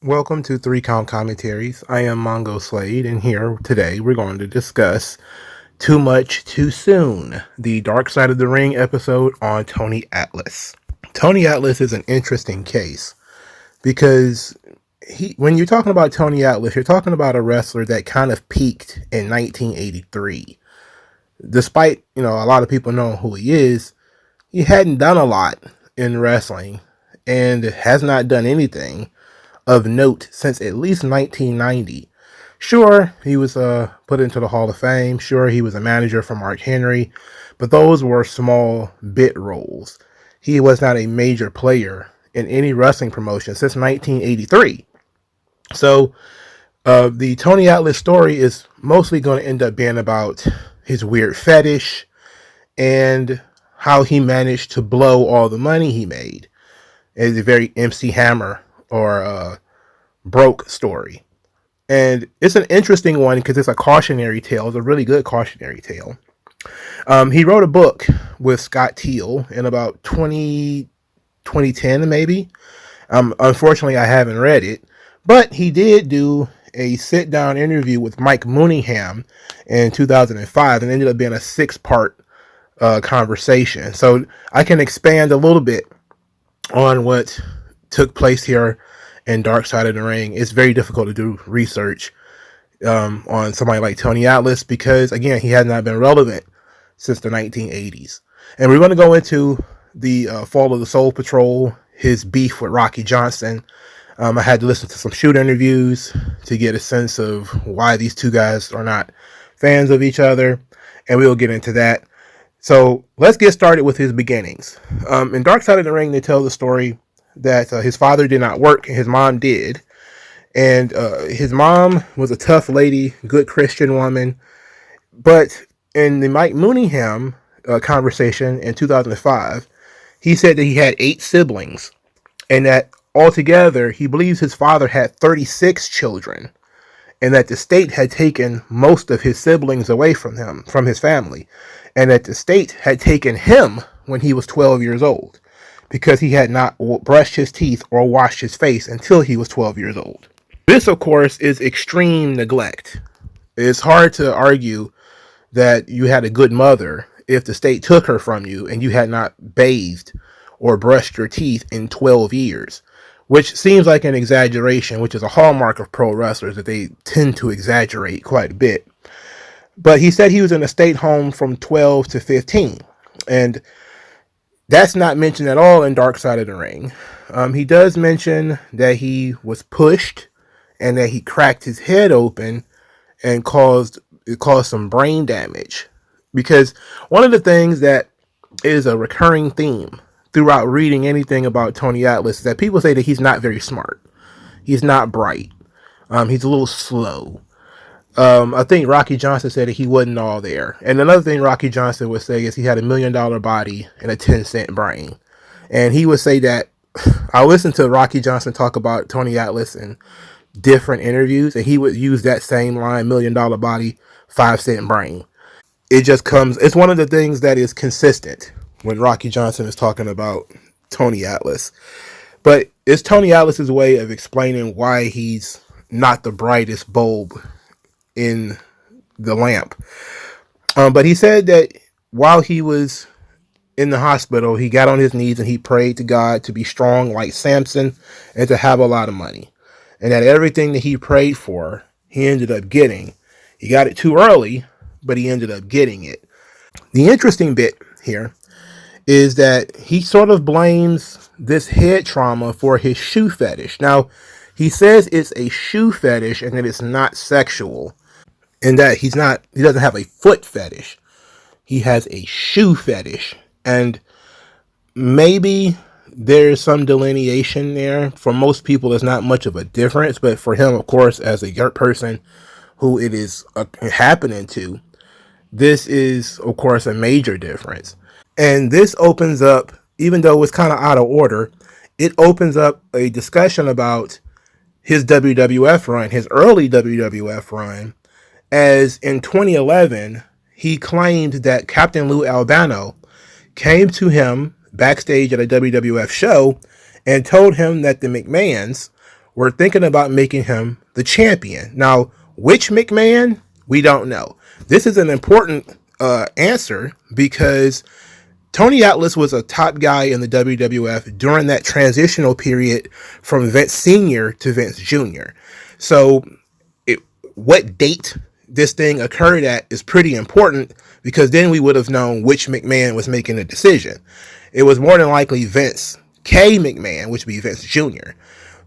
Welcome to 3 Count Commentaries. I am MongoSlade, and here today we're going to discuss Too Much Too Soon, the Dark Side of the Ring episode on Tony Atlas. Tony Atlas is an interesting case because when you're talking about Tony Atlas, you're talking about a wrestler that kind of peaked in 1983. Despite, a lot of people knowing who he is, he hadn't done a lot in wrestling and has not done anything of note since at least 1990. Sure, he was put into the Hall of Fame. Sure, he was a manager for Mark Henry, but those were small bit roles. He was not a major player in any wrestling promotion since 1983. So the Tony Atlas story is mostly going to end up being about his weird fetish and how he managed to blow all the money he made. It's a very MC Hammer or broke story. And it's an interesting one because it's a cautionary tale. It's a really good cautionary tale. He wrote a book with Scott Teal in about 2010 maybe. Unfortunately, I haven't read it. But he did do a sit-down interview with Mike Mooneyham in 2005 and ended up being a 6-part conversation. So I can expand a little bit on what took place here in Dark Side of the Ring. It's very difficult to do research on somebody like Tony Atlas because, again, he has not been relevant since the 1980s. And we're going to go into the fall of the Soul Patrol, his beef with Rocky Johnson. I had to listen to some shoot interviews to get a sense of why these two guys are not fans of each other, and we'll get into that. So let's get started with his beginnings. In Dark Side of the Ring, they tell the story that his father did not work and his mom did. And his mom was a tough lady, good Christian woman. But in the Mike Mooneyham conversation in 2005, he said that he had 8 siblings and that altogether he believes his father had 36 children and that the state had taken most of his siblings away from him, from his family, and that the state had taken him when he was 12 years old because he had not brushed his teeth or washed his face until he was 12 years old. This, of course, is extreme neglect. It's hard to argue that you had a good mother if the state took her from you and you had not bathed or brushed your teeth in 12 years, which seems like an exaggeration, which is a hallmark of pro wrestlers, that they tend to exaggerate quite a bit. But he said he was in a state home from 12 to 15, and that's not mentioned at all in Dark Side of the Ring. He does mention that he was pushed and that he cracked his head open and caused some brain damage. Because one of the things that is a recurring theme throughout reading anything about Tony Atlas is that people say that he's not very smart. He's not bright. He's a little slow. I think Rocky Johnson said that he wasn't all there. And another thing Rocky Johnson would say is he had $1 million body and a 10-cent brain. And he would say that, I listened to Rocky Johnson talk about Tony Atlas in different interviews, and he would use that same line, $1 million body, 5-cent brain. It's one of the things that is consistent when Rocky Johnson is talking about Tony Atlas. But it's Tony Atlas's way of explaining why he's not the brightest bulb in the lamp. But he said that while he was in the hospital, he got on his knees and he prayed to God to be strong like Samson and to have a lot of money. And that everything that he prayed for, he ended up getting. He got it too early, but he ended up getting it. The interesting bit here is that he sort of blames this head trauma for his shoe fetish. Now, he says it's a shoe fetish and that it's not sexual, and that he doesn't have a foot fetish. He has a shoe fetish. And maybe there's some delineation there. For most people, there's not much of a difference, but for him, of course, as a person who it is happening to, this is, of course, a major difference. And this opens up, even though it's kind of out of order, it opens up a discussion about his WWF run, his early WWF run, as in 2011, he claimed that Captain Lou Albano came to him backstage at a WWF show and told him that the McMahons were thinking about making him the champion. Now, which McMahon? We don't know. This is an important answer because Tony Atlas was a top guy in the WWF during that transitional period from Vince Sr. to Vince Jr. So what date this thing occurred at is pretty important because then we would have known which McMahon was making the decision. It was more than likely Vince K. McMahon, which would be Vince Jr.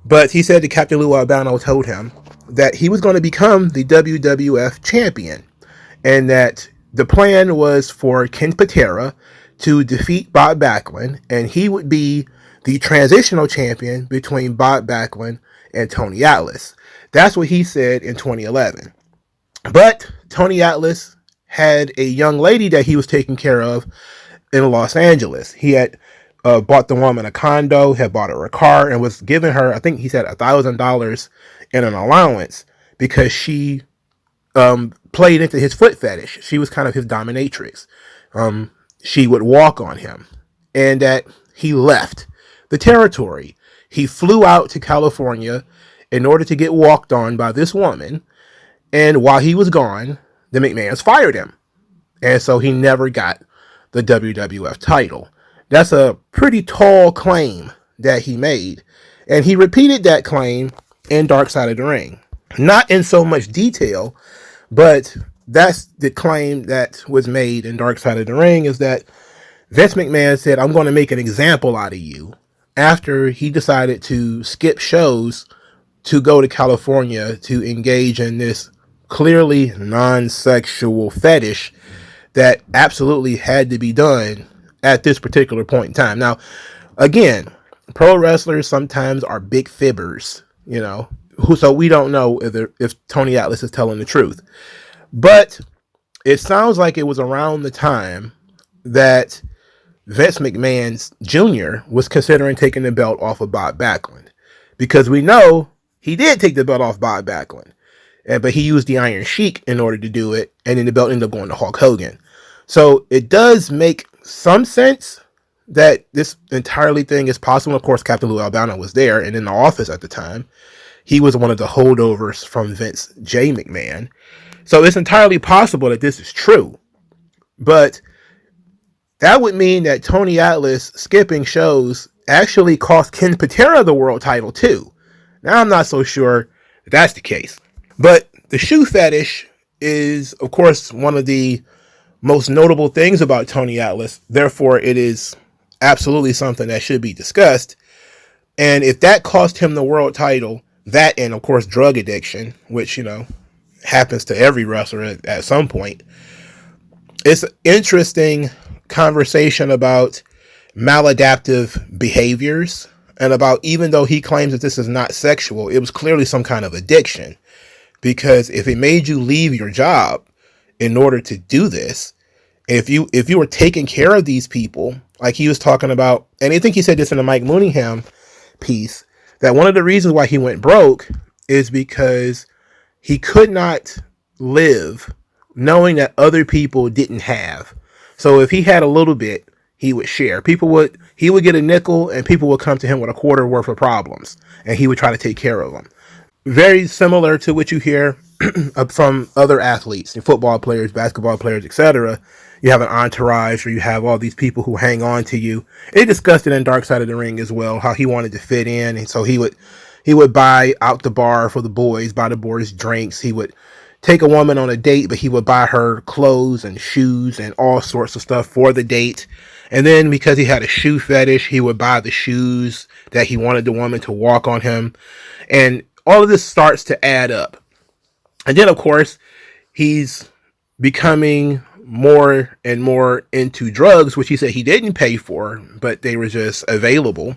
But he said that Captain Lou Albano told him that he was going to become the WWF champion and that the plan was for Ken Patera to defeat Bob Backlund, and he would be the transitional champion between Bob Backlund and Tony Atlas. That's what he said in 2011. But Tony Atlas had a young lady that he was taking care of in Los Angeles. He had bought the woman a condo, had bought her a car, and was giving her, I think he said $1,000 in an allowance because she played into his foot fetish. She was kind of his dominatrix. She would walk on him, and that he left the territory. He flew out to California in order to get walked on by this woman, and while he was gone, the McMahons fired him, and so he never got the WWF title. That's a pretty tall claim that he made, and he repeated that claim in Dark Side of the Ring. Not in so much detail, but that's the claim that was made in Dark Side of the Ring, is that Vince McMahon said, I'm going to make an example out of you, after he decided to skip shows to go to California to engage in this clearly non-sexual fetish that absolutely had to be done at this particular point in time. Now, again, pro wrestlers sometimes are big fibbers, so we don't know if Tony Atlas is telling the truth. But it sounds like it was around the time that Vince McMahon Jr. was considering taking the belt off of Bob Backlund, because we know he did take the belt off Bob Backlund, but he used the Iron Sheik in order to do it, and then the belt ended up going to Hulk Hogan. So it does make some sense that this entirely thing is possible. Of course, Captain Lou Albano was there and in the office at the time. He was one of the holdovers from Vince J. McMahon. So it's entirely possible that this is true. But that would mean that Tony Atlas skipping shows actually cost Ken Patera the world title too. Now, I'm not so sure that's the case. But the shoe fetish is, of course, one of the most notable things about Tony Atlas. Therefore, it is absolutely something that should be discussed. And if that cost him the world title, that and, of course, drug addiction, which, happens to every wrestler at some point, it's an interesting conversation about maladaptive behaviors and about, even though he claims that this is not sexual, it was clearly some kind of addiction. Because if it made you leave your job in order to do this, if you were taking care of these people, like he was talking about, and I think he said this in the Mike Mooneyham piece, that one of the reasons why he went broke is because he could not live knowing that other people didn't have. So if he had a little bit, he would share. He would get a nickel, and people would come to him with a quarter worth of problems, and he would try to take care of them. Very similar to what you hear from other athletes, football players, basketball players, etc. You have an entourage, or you have all these people who hang on to you. They discussed it in Dark Side of the Ring as well, how he wanted to fit in, and so he would buy out the bar for the boys, buy the boys drinks. He would take a woman on a date, but he would buy her clothes and shoes and all sorts of stuff for the date. And then because he had a shoe fetish, he would buy the shoes that he wanted the woman to walk on him. And all of this starts to add up. And then, of course, he's becoming more and more into drugs, which he said he didn't pay for, but they were just available.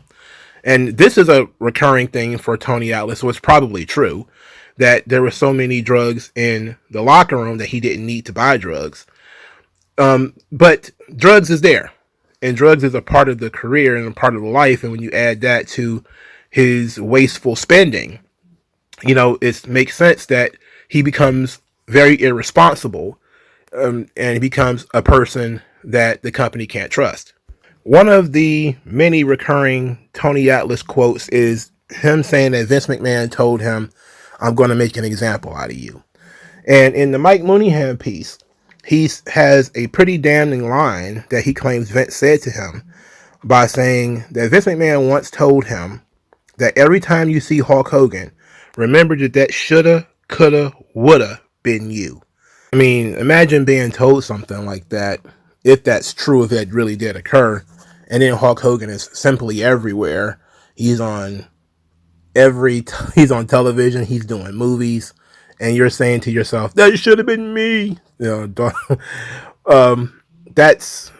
And this is a recurring thing for Tony Atlas, so it's probably true that there were so many drugs in the locker room that he didn't need to buy drugs. But drugs is there, and drugs is a part of the career and a part of the life. And when you add that to his wasteful spending, it makes sense that he becomes very irresponsible, and he becomes a person that the company can't trust. One of the many recurring Tony Atlas quotes is him saying that Vince McMahon told him, I'm going to make an example out of you. And in the Mike Mooneyham piece, he has a pretty damning line that he claims Vince said to him by saying that Vince McMahon once told him that every time you see Hulk Hogan, remember that shoulda, coulda, woulda been you. I mean, imagine being told something like that, if that's true, if it really did occur, and then Hulk Hogan is simply everywhere. He's on he's on television, he's doing movies, and you're saying to yourself, that should have been me. That's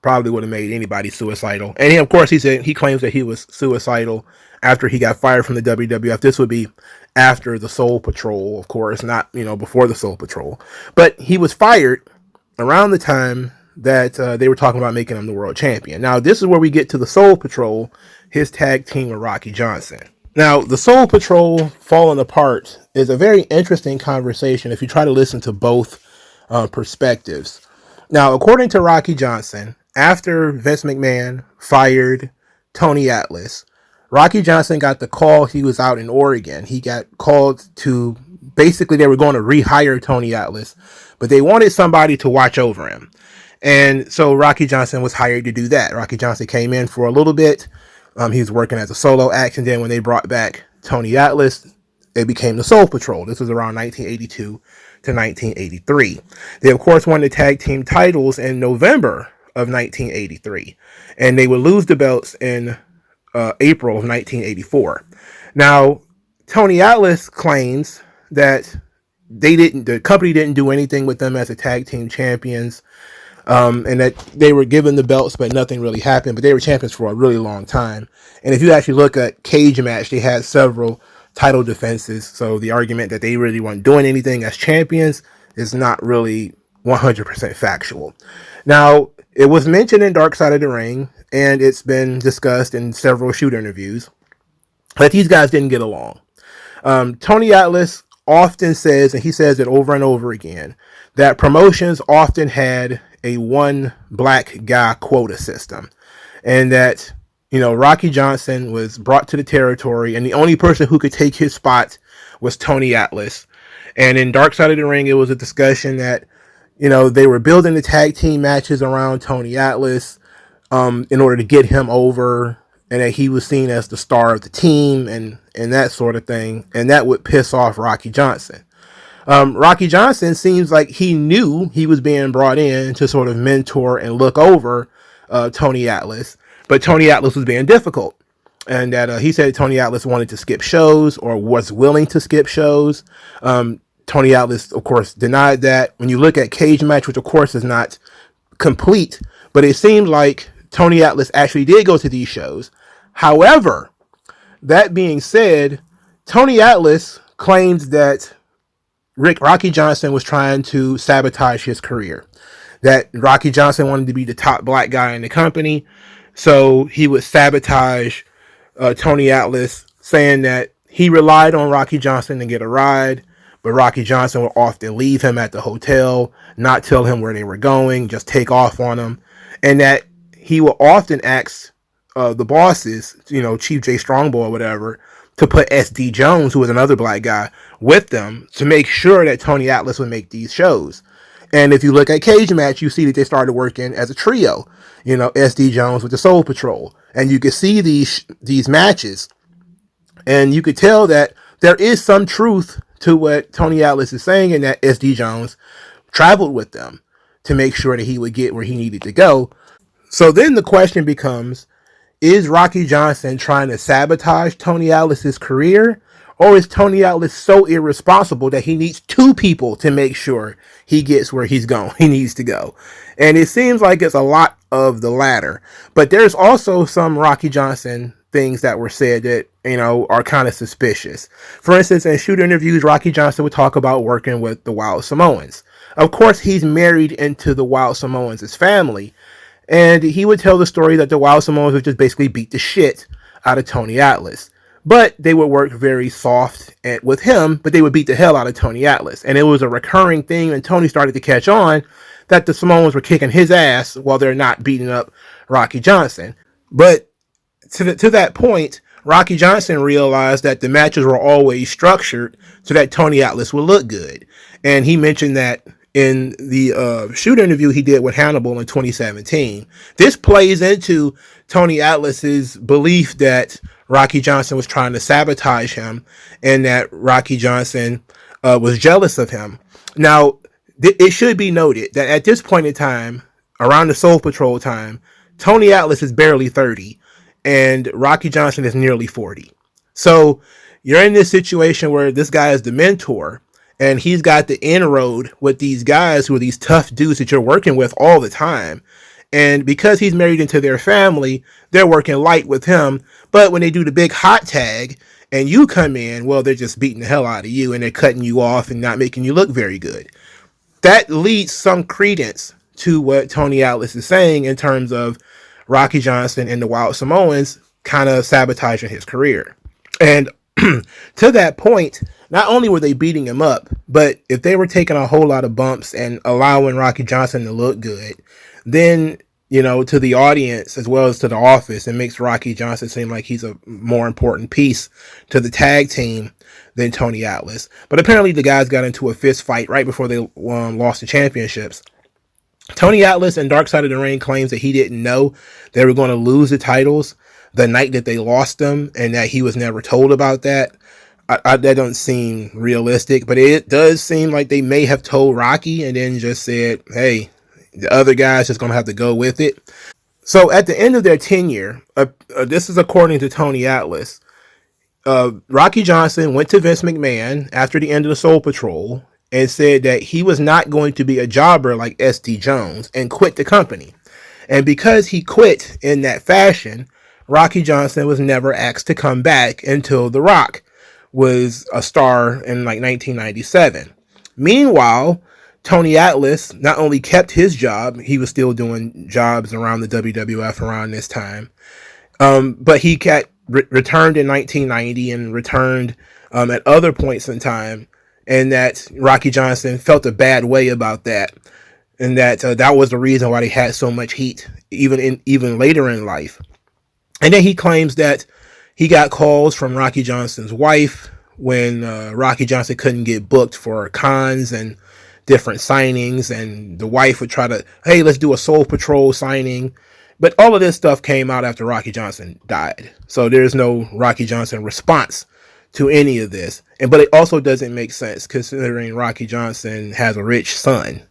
probably would have made anybody suicidal. And of course, he claims that he was suicidal after he got fired from the WWF. This would be after the Soul Patrol, of course, not before the Soul Patrol. But he was fired around the time that they were talking about making him the world champion. Now, this is where we get to the Soul Patrol, his tag team with Rocky Johnson. Now, the Soul Patrol falling apart is a very interesting conversation if you try to listen to both perspectives. Now, according to Rocky Johnson, after Vince McMahon fired Tony Atlas, Rocky Johnson got the call. He was out in Oregon. He got called to, basically they were going to rehire Tony Atlas, but they wanted somebody to watch over him. And so Rocky Johnson was hired to do that. Rocky Johnson came in for a little bit. He was working as a solo act, and then when they brought back Tony Atlas, it became the Soul Patrol. This was around 1982 to 1983. They, of course, won the tag team titles in November of 1983, and they would lose the belts in April of 1984. Now, Tony Atlas claims that the company didn't do anything with them as a tag team champions. And that they were given the belts, but nothing really happened. But they were champions for a really long time. And if you actually look at Cage Match, they had several title defenses. So the argument that they really weren't doing anything as champions is not really 100% factual. Now, it was mentioned in Dark Side of the Ring, and it's been discussed in several shoot interviews, that these guys didn't get along. Tony Atlas often says, and he says it over and over again, that promotions often had a one black guy quota system, and that Rocky Johnson was brought to the territory, and the only person who could take his spot was Tony Atlas. And in Dark Side of the Ring, it was a discussion that they were building the tag team matches around Tony Atlas in order to get him over, and that he was seen as the star of the team and that sort of thing, and that would piss off Rocky Johnson. Rocky Johnson seems like he knew he was being brought in to sort of mentor and look over Tony Atlas, but Tony Atlas was being difficult, and that he said Tony Atlas wanted to skip shows or was willing to skip shows. Tony Atlas, of course, denied that. When you look at Cage Match, which of course is not complete, but it seemed like Tony Atlas actually did go to these shows. However, that being said, Tony Atlas claims that Rocky Johnson was trying to sabotage his career, that Rocky Johnson wanted to be the top black guy in the company, so he would sabotage Tony Atlas, saying that he relied on Rocky Johnson to get a ride, but Rocky Johnson would often leave him at the hotel, not tell him where they were going, just take off on him, and that he would often ask the bosses, Chief J Strongbow or whatever, to put SD Jones, who was another black guy, with them to make sure that Tony Atlas would make these shows. And if you look at Cage Match, you see that they started working as a trio, SD Jones with the Soul Patrol. And you could see these matches, and you could tell that there is some truth to what Tony Atlas is saying, and that SD Jones traveled with them to make sure that he would get where he needed to go. So then the question becomes, is Rocky Johnson trying to sabotage Tony Atlas's career, or is Tony Atlas so irresponsible that he needs two people to make sure he gets where he needs to go? And it seems like it's a lot of the latter. But there's also some Rocky Johnson things that were said that, are kind of suspicious. For instance, in shoot interviews, Rocky Johnson would talk about working with the Wild Samoans. Of course, he's married into the Wild Samoans' family, and he would tell the story that the Wild Samoans would just basically beat the shit out of Tony Atlas. But they would work very soft with him, but they would beat the hell out of Tony Atlas. And it was a recurring thing, and Tony started to catch on that the Samoans were kicking his ass while they're not beating up Rocky Johnson. But to that point, Rocky Johnson realized that the matches were always structured so that Tony Atlas would look good. And he mentioned that in the shoot interview he did with Hannibal in 2017. This plays into Tony Atlas's belief that Rocky Johnson was trying to sabotage him and that Rocky Johnson was jealous of him. Now, it should be noted that at this point in time, around the Soul Patrol time, Tony Atlas is barely 30 and Rocky Johnson is nearly 40. So you're in this situation where this guy is the mentor and he's got the inroad with these guys who are these tough dudes that you're working with all the time. And because he's married into their family, they're working light with him. But when they do the big hot tag and you come in, well, they're just beating the hell out of you and they're cutting you off and not making you look very good. That leads some credence to what Tony Atlas is saying in terms of Rocky Johnson and the Wild Samoans kind of sabotaging his career. And to that point, not only were they beating him up, but if they were taking a whole lot of bumps and allowing Rocky Johnson to look good, then, you know, to the audience as well as to the office, it makes Rocky Johnson seem like he's a more important piece to the tag team than Tony Atlas. But apparently the guys got into a fist fight right before they lost the championships. Tony Atlas and Dark Side of the Ring claims that he didn't know they were going to lose the titles the night that they lost them and that he was never told about that. That doesn't seem realistic, but it does seem like they may have told Rocky and then just said, hey, the other guy's just going to have to go with it. So at the end of their tenure, this is according to Tony Atlas, Rocky Johnson went to Vince McMahon after the end of the Soul Patrol and said that he was not going to be a jobber like S.D. Jones and quit the company. And because he quit in that fashion, Rocky Johnson was never asked to come back until The Rock was a star in like 1997. Meanwhile, Tony Atlas not only kept his job, he was still doing jobs around the WWF around this time, but he returned in 1990 and returned at other points in time, and that Rocky Johnson felt a bad way about that, and that that was the reason why they had so much heat even later in life. And then he claims that he got calls from Rocky Johnson's wife when Rocky Johnson couldn't get booked for cons and different signings, and the wife would try to, hey, let's do a Soul Patrol signing. But all of this stuff came out after Rocky Johnson died. So there's no Rocky Johnson response to any of this. But it also doesn't make sense considering Rocky Johnson has a rich son.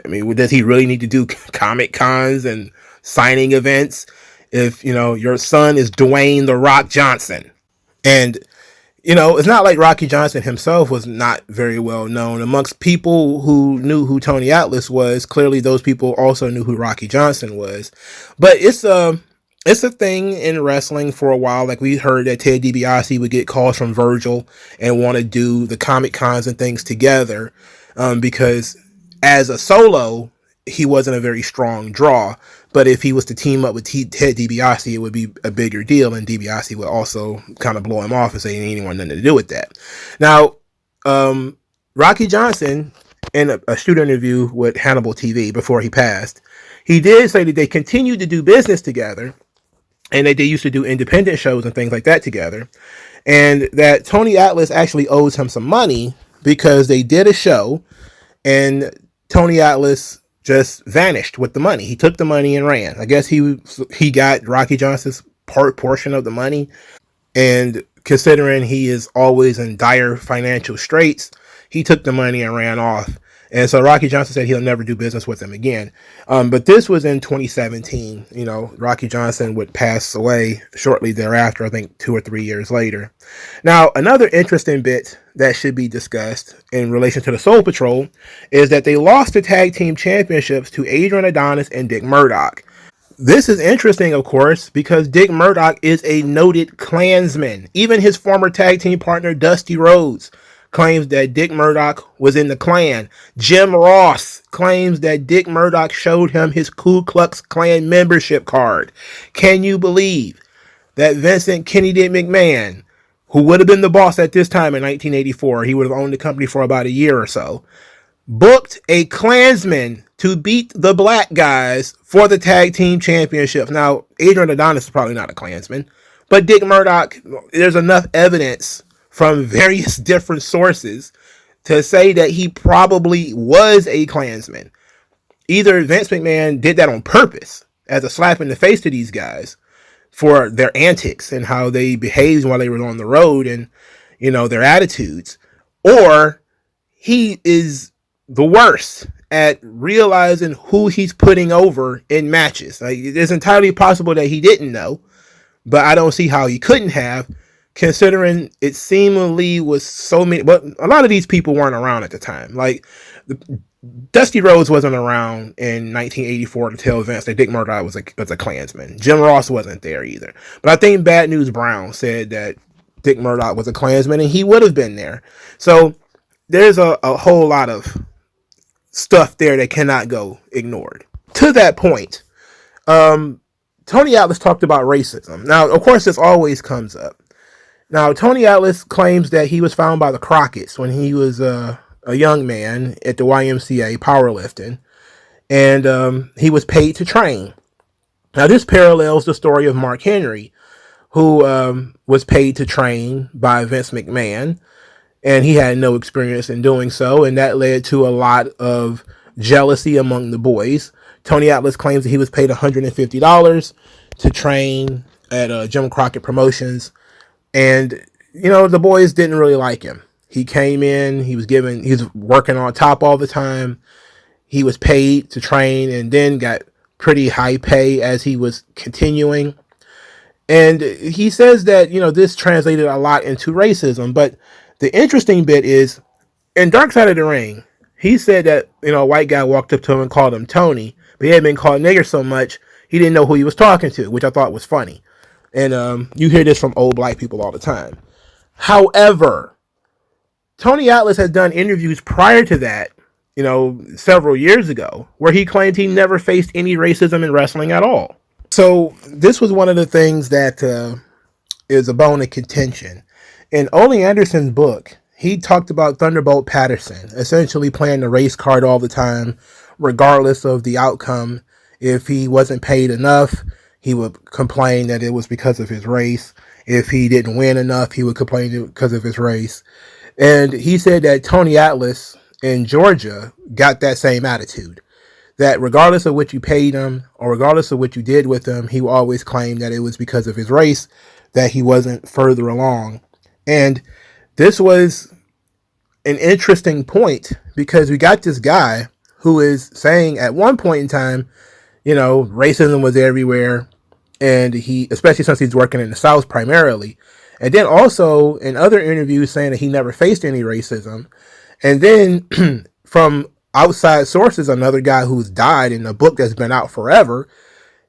I mean, does he really need to do Comic Cons and signing events if, you know, your son is Dwayne The Rock Johnson? And, you know, it's not like Rocky Johnson himself was not very well known. Amongst people who knew who Tony Atlas was, clearly those people also knew who Rocky Johnson was. But it's a thing in wrestling for a while. Like we heard that Ted DiBiase would get calls from Virgil and want to do the Comic Cons and things together because as a solo, he wasn't a very strong draw. But if he was to team up with Ted DiBiase, it would be a bigger deal, and DiBiase would also kind of blow him off and say he didn't want nothing to do with that. Now, Rocky Johnson, in a shoot interview with Hannibal TV before he passed, he did say that they continued to do business together, and that they used to do independent shows and things like that together, and that Tony Atlas actually owes him some money because they did a show, and Tony Atlas just vanished with the money. He took the money and ran. I guess he got Rocky Johnson's portion of the money. And considering he is always in dire financial straits, he took the money and ran off. And so Rocky Johnson said he'll never do business with him again. But this was in 2017. You know, Rocky Johnson would pass away shortly thereafter, I think 2 or 3 years later. Now, another interesting bit that should be discussed in relation to the Soul Patrol is that they lost the tag team championships to Adrian Adonis and Dick Murdoch. This is interesting, of course, because Dick Murdoch is a noted Klansman. Even his former tag team partner, Dusty Rhodes, claims that Dick Murdoch was in the Klan. Jim Ross claims that Dick Murdoch showed him his Ku Klux Klan membership card. Can you believe that Vincent Kennedy McMahon, who would have been the boss at this time in 1984, he would have owned the company for about a year or so, booked a Klansman to beat the black guys for the tag team championships? Now, Adrian Adonis is probably not a Klansman, But Dick Murdoch, there's enough evidence from various different sources to say that he probably was a Klansman. Either Vince McMahon did that on purpose as a slap in the face to these guys for their antics and how they behaved while they were on the road and, you know, their attitudes, or he is the worst at realizing who he's putting over in matches. Like, it's entirely possible that he didn't know, but I don't see how he couldn't have, considering it seemingly was so many. But a lot of these people weren't around at the time. Like, Dusty Rhodes wasn't around in 1984 to tell Vince that Dick Murdoch was a Klansman. Jim Ross wasn't there either. But I think Bad News Brown said that Dick Murdoch was a Klansman, and he would have been there. So there's a whole lot of stuff there that cannot go ignored. To that point, Tony Atlas talked about racism. Now, of course, this always comes up. Now, Tony Atlas claims that he was found by the Crockett's when he was a young man at the YMCA powerlifting, and he was paid to train. Now, this parallels the story of Mark Henry, who was paid to train by Vince McMahon, and he had no experience in doing so, and that led to a lot of jealousy among the boys. Tony Atlas claims that he was paid $150 to train at Jim Crockett Promotions, and, you know, the boys didn't really like him. He came in, he was working on top all the time. He was paid to train and then got pretty high pay as he was continuing. And he says that, you know, this translated a lot into racism, but the interesting bit is, in Dark Side of the Ring, he said that, you know, a white guy walked up to him and called him Tony, but he had been called nigger so much, he didn't know who he was talking to, which I thought was funny. And you hear this from old black people all the time. However, Tony Atlas has done interviews prior to that, you know, several years ago, where he claimed he never faced any racism in wrestling at all. So this was one of the things that is a bone of contention. In Ole Anderson's book, he talked about Thunderbolt Patterson essentially playing the race card all the time, regardless of the outcome. If he wasn't paid enough, he would complain that it was because of his race. If he didn't win enough, he would complain because of his race. And he said that Tony Atlas in Georgia got that same attitude, that regardless of what you paid him or regardless of what you did with him, he would always claim that it was because of his race that he wasn't further along. And this was an interesting point, because we got this guy who is saying at one point in time, you know, racism was everywhere, and he, especially since he's working in the South primarily, and then also in other interviews saying that he never faced any racism. And then from outside sources, another guy who's died in a book that's been out forever,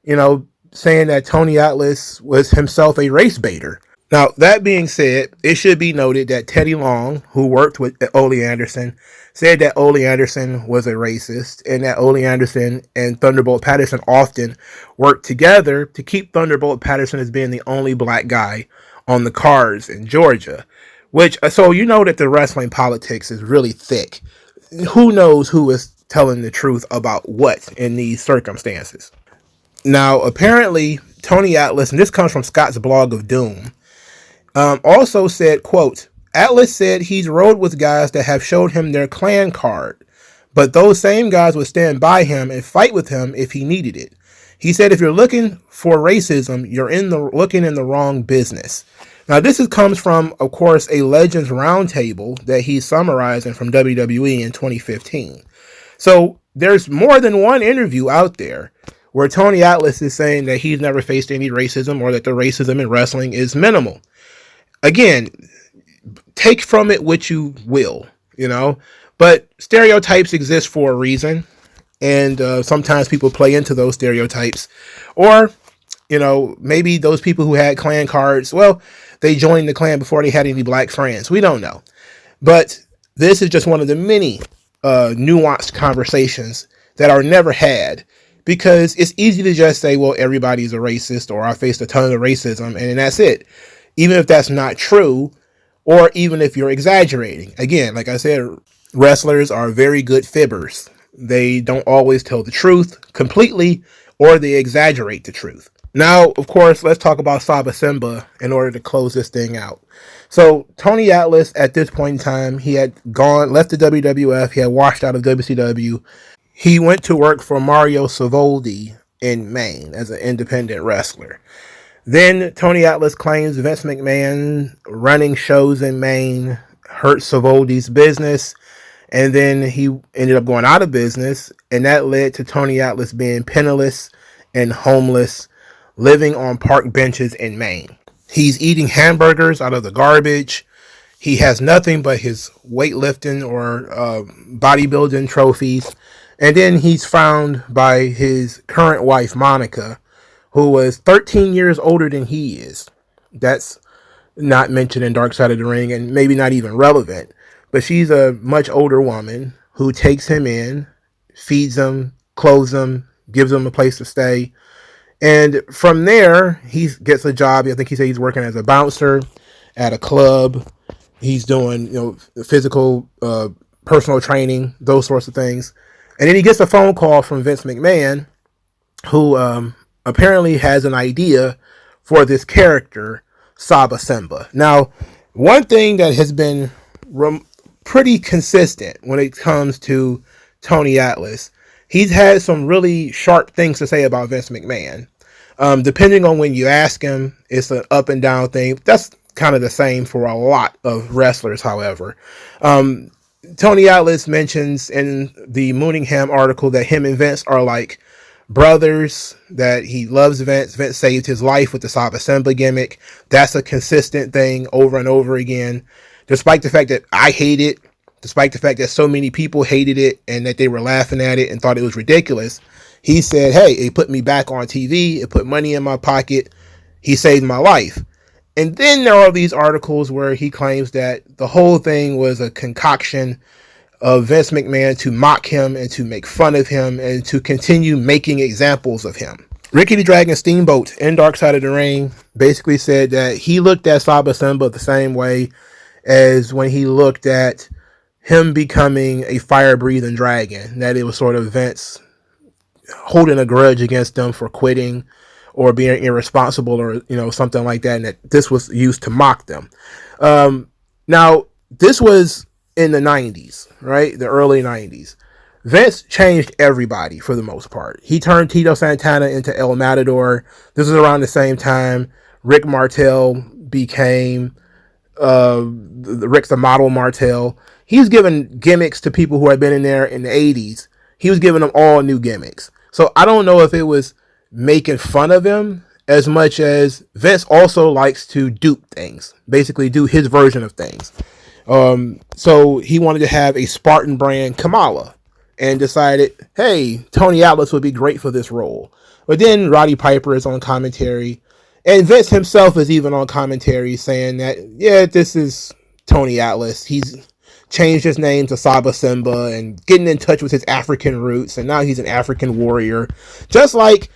you know, saying that Tony Atlas was himself a race baiter. Now, that being said, it should be noted that Teddy Long, who worked with Ole Anderson, said that Ole Anderson was a racist, and that Ole Anderson and Thunderbolt Patterson often worked together to keep Thunderbolt Patterson as being the only black guy on the cards in Georgia. Which, so you know that the wrestling politics is really thick. Who knows who is telling the truth about what in these circumstances? Now, apparently, Tony Atlas, and this comes from Scott's Blog of Doom, also said, quote, Atlas said he's rode with guys that have showed him their clan card, but those same guys would stand by him and fight with him if he needed it. He said, if you're looking for racism, you're looking in the wrong business. Now, this comes from, of course, a Legends Roundtable that he's summarizing from WWE in 2015. So there's more than one interview out there where Tony Atlas is saying that he's never faced any racism or that the racism in wrestling is minimal. Again, take from it what you will, you know, but stereotypes exist for a reason. And sometimes people play into those stereotypes, or, you know, maybe those people who had clan cards, well, they joined the clan before they had any black friends. We don't know. But this is just one of the many nuanced conversations that are never had, because it's easy to just say, well, everybody's a racist, or I faced a ton of racism, and then that's it. Even if that's not true, or even if you're exaggerating. Again, like I said, wrestlers are very good fibbers. They don't always tell the truth completely, or they exaggerate the truth. Now, of course, let's talk about Saba Simba in order to close this thing out. So Tony Atlas, at this point in time, he had left the WWF. He had washed out of WCW. He went to work for Mario Savoldi in Maine as an independent wrestler. Then Tony Atlas claims Vince McMahon running shows in Maine hurt Savoldi's business, and then he ended up going out of business, and that led to Tony Atlas being penniless and homeless, living on park benches in Maine. He's eating hamburgers out of the garbage. He has nothing but his weightlifting or bodybuilding trophies. And then he's found by his current wife, Monica, who was 13 years older than he is. That's not mentioned in Dark Side of the Ring and maybe not even relevant. But she's a much older woman who takes him in, feeds him, clothes him, gives him a place to stay. And from there, he gets a job. I think he said he's working as a bouncer at a club. He's doing, physical, personal training, those sorts of things. And then he gets a phone call from Vince McMahon, who apparently has an idea for this character, Saba Simba. Now, one thing that has been pretty consistent when it comes to Tony Atlas, he's had some really sharp things to say about Vince McMahon. Depending on when you ask him, it's an up and down thing. That's kind of the same for a lot of wrestlers, however. Tony Atlas mentions in the Mooningham article that him and Vince are like brothers, that he loves Vince. Vince saved his life with the Saba Simba gimmick. That's a consistent thing over and over again. Despite the fact that I hate it, despite the fact that so many people hated it and that they were laughing at it and thought it was ridiculous, he said, hey, it put me back on TV. It put money in my pocket. He saved my life. And then there are these articles where he claims that the whole thing was a concoction of Vince McMahon to mock him and to make fun of him and to continue making examples of him. Ricky the Dragon Steamboat in Dark Side of the Ring basically said that he looked at Saba Simba the same way as when he looked at him becoming a fire-breathing dragon, that it was sort of Vince holding a grudge against them for quitting or being irresponsible or, something like that, and that this was used to mock them. Now, this was in the 90s, right? The early 90s. Vince changed everybody for the most part. He turned Tito Santana into El Matador. This is around the same time Rick Martel became Rick the Model Martel. He was giving gimmicks to people who had been in there in the 80s. He was giving them all new gimmicks. So I don't know if it was making fun of him as much as Vince also likes to dupe things, basically do his version of things. So he wanted to have a Spartan brand Kamala and decided, hey, Tony Atlas would be great for this role. But then Roddy Piper is on commentary, and Vince himself is even on commentary saying that, yeah, this is Tony Atlas. He's changed his name to Saba Simba and getting in touch with his African roots, and now he's an African warrior. Just like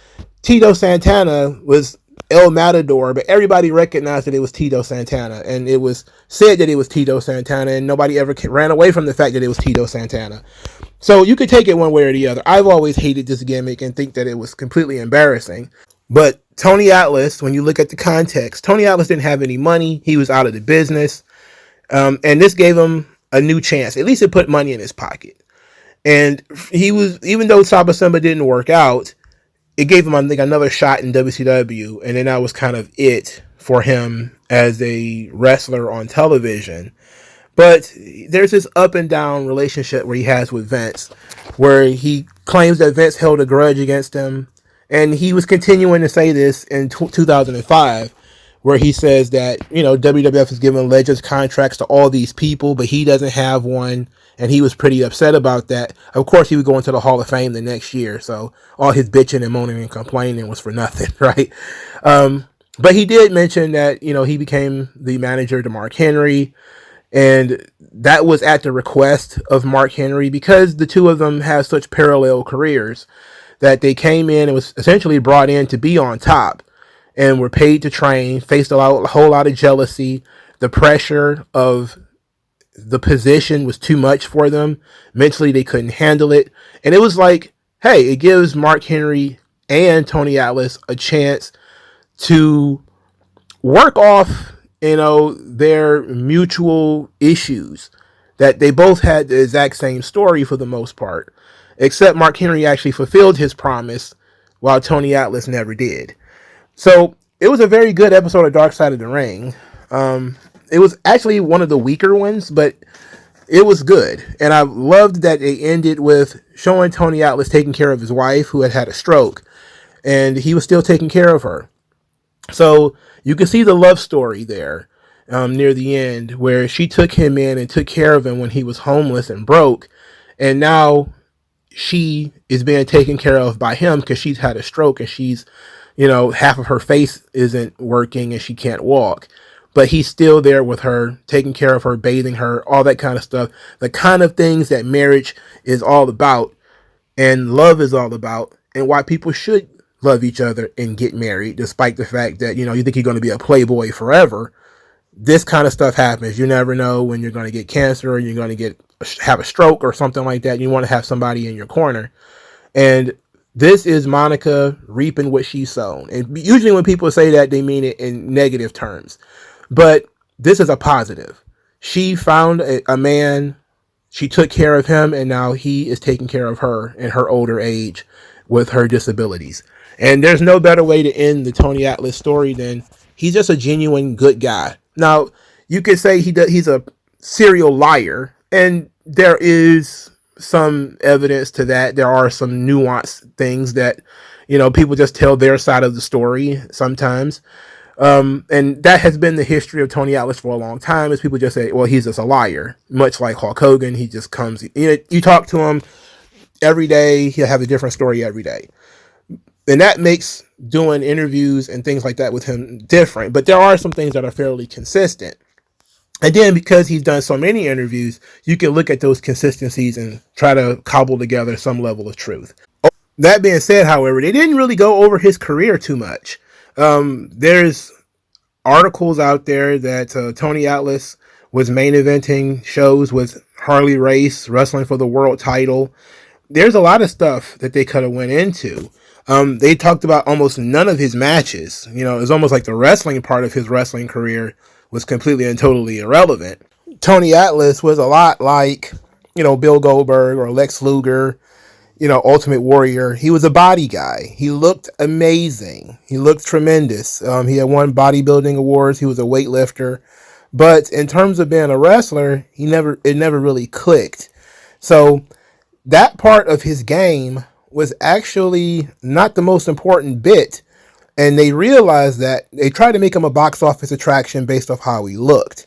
Tito Santana was El Matador, but everybody recognized that it was Tito Santana, and it was said that it was Tito Santana, and nobody ever ran away from the fact that it was Tito Santana. So you could take it one way or the other. I've always hated this gimmick and think that it was completely embarrassing. But Tony Atlas, when you look at the context, Tony Atlas didn't have any money. He was out of the business. And this gave him a new chance. At least it put money in his pocket. And he was, even though Saba Simba didn't work out, it gave him, I think, another shot in WCW. And then that was kind of it for him as a wrestler on television. But there's this up and down relationship where he has with Vince, where he claims that Vince held a grudge against him. And he was continuing to say this in 2005, where he says that, WWF is giving Legends contracts to all these people, but he doesn't have one. And he was pretty upset about that. Of course, he would go into the Hall of Fame the next year. So all his bitching and moaning and complaining was for nothing, right? But he did mention that, he became the manager to Mark Henry. And that was at the request of Mark Henry, because the two of them have such parallel careers that they came in and was essentially brought in to be on top and were paid to train, faced a whole lot of jealousy. The pressure of the position was too much for them. Mentally, they couldn't handle it. And it was like, hey, it gives Mark Henry and Tony Atlas a chance to work off, their mutual issues, that they both had the exact same story for the most part, except Mark Henry actually fulfilled his promise while Tony Atlas never did. So it was a very good episode of Dark Side of the Ring. It was actually one of the weaker ones, but it was good. And I loved that they ended with showing Tony Atlas taking care of his wife who had had a stroke, and he was still taking care of her. So you can see the love story there near the end, where she took him in and took care of him when he was homeless and broke. And now she is being taken care of by him because she's had a stroke and she's, half of her face isn't working and she can't walk. But he's still there with her, taking care of her, bathing her, all that kind of stuff. The kind of things that marriage is all about and love is all about, and why people should love each other and get married, despite the fact that, you think you're going to be a playboy forever. This kind of stuff happens. You never know when you're going to get cancer or you're going to have a stroke or something like that. You want to have somebody in your corner. And this is Monica reaping what she's sown. And usually when people say that, they mean it in negative terms. But this is a positive. She found a man, she took care of him, and now he is taking care of her in her older age with her disabilities. And there's no better way to end the Tony Atlas story than he's just a genuine good guy. Now, you could say he's a serial liar, and there is some evidence to that. There are some nuanced things that, people just tell their side of the story sometimes. And that has been the history of Tony Atlas for a long time, is people just say, well, he's just a liar. Much like Hulk Hogan, he just comes, you talk to him every day, he'll have a different story every day. And that makes doing interviews and things like that with him different. But there are some things that are fairly consistent. And then because he's done so many interviews, you can look at those consistencies and try to cobble together some level of truth. That being said, however, they didn't really go over his career too much. There's articles out there that Tony Atlas was main eventing shows with Harley Race, wrestling for the world title. There's a lot of stuff that they could have went into. They talked about almost none of his matches. It was almost like the wrestling part of his wrestling career was completely and totally irrelevant. Tony Atlas was a lot like, Bill Goldberg or Lex Luger, Ultimate Warrior. He was a body guy. He looked amazing. He looked tremendous. He had won bodybuilding awards. He was a weightlifter. But in terms of being a wrestler, it never really clicked. So that part of his game was actually not the most important bit. And they realized that they tried to make him a box office attraction based off how he looked.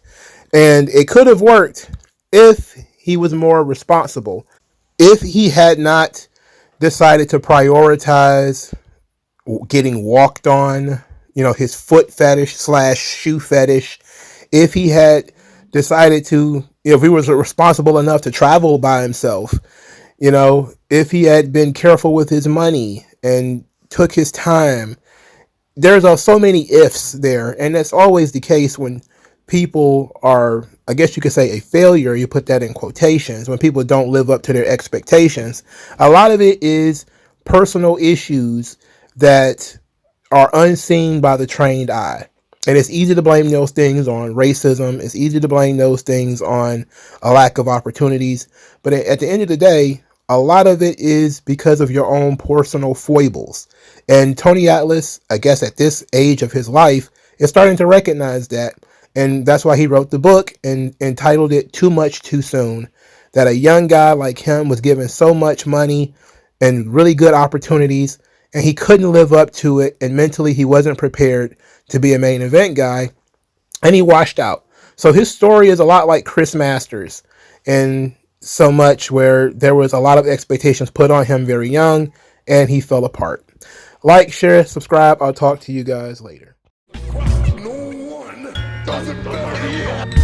And it could have worked if he was more responsible. If he had not decided to prioritize getting walked on, his foot fetish / shoe fetish, if he had decided to, if he was responsible enough to travel by himself, if he had been careful with his money and took his time, there's so many ifs there. And that's always the case when people are, I guess you could say, a failure. You put that in quotations. When people don't live up to their expectations, a lot of it is personal issues that are unseen by the trained eye. And it's easy to blame those things on racism. It's easy to blame those things on a lack of opportunities. But at the end of the day, a lot of it is because of your own personal foibles. And Tony Atlas, I guess at this age of his life, is starting to recognize that. And that's why he wrote the book and entitled it Too Much Too Soon. That a young guy like him was given so much money and really good opportunities, and he couldn't live up to it, and mentally he wasn't prepared to be a main event guy, and he washed out. So his story is a lot like Chris Masters, and so much where there was a lot of expectations put on him very young, and he fell apart. Like, share, subscribe. I'll talk to you guys later. No one does it better.